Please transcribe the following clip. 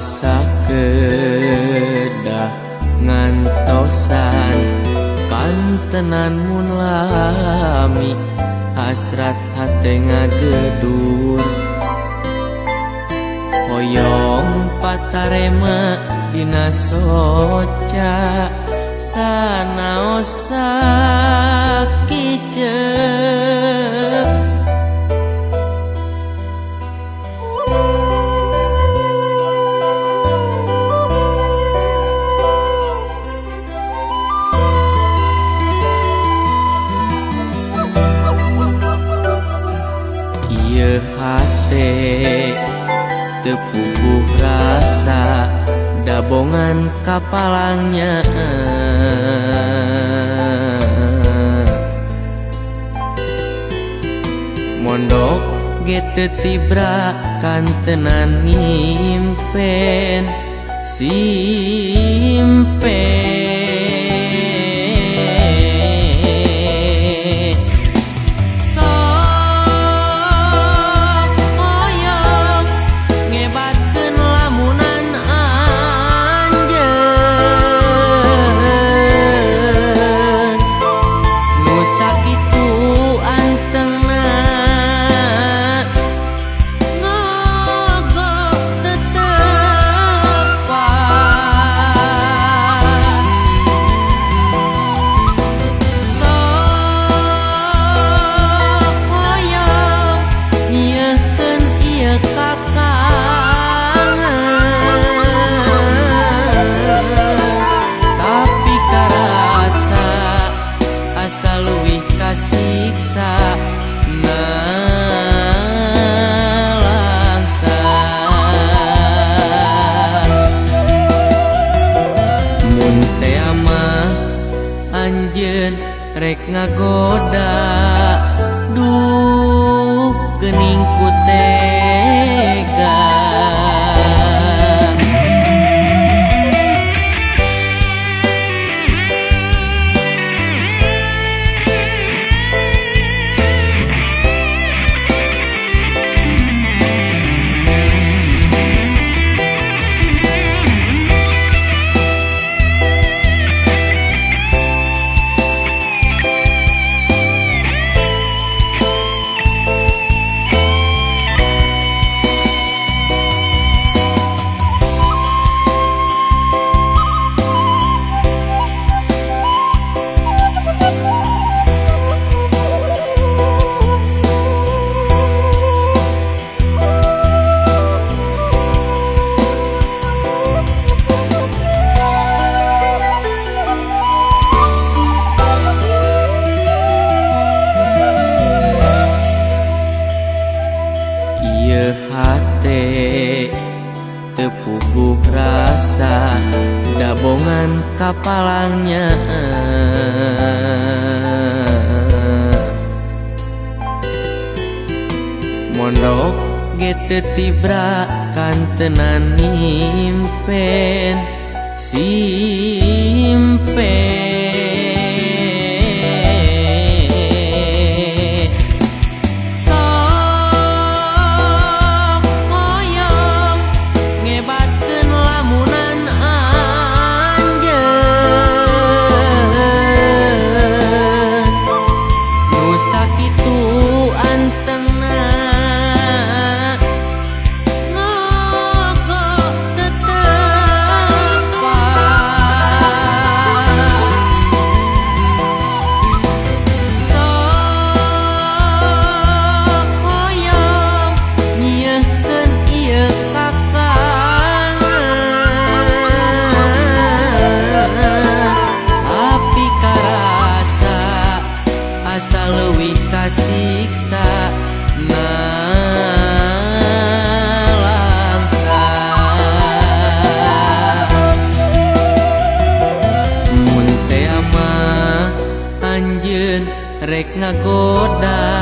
asa kedah ngantosan kantenan mun lami hasrat hate ngagedur hoyong patarema dina soca sanaos sakiceu ieu hate tepuguh rasa dabongan kapalangnya mondok ge teu tibra kantenan ngimpen simpen siksa nalangsa mun teh mah anjeun rek ngagoda duh geuning ku tega hate tepuguh rasa dabongan kapalangnya mondok ge teu tibra kantenan ngimpen simpen asa leuwih kasiksa nalangsa mun teh mah anjeun rek ngagoda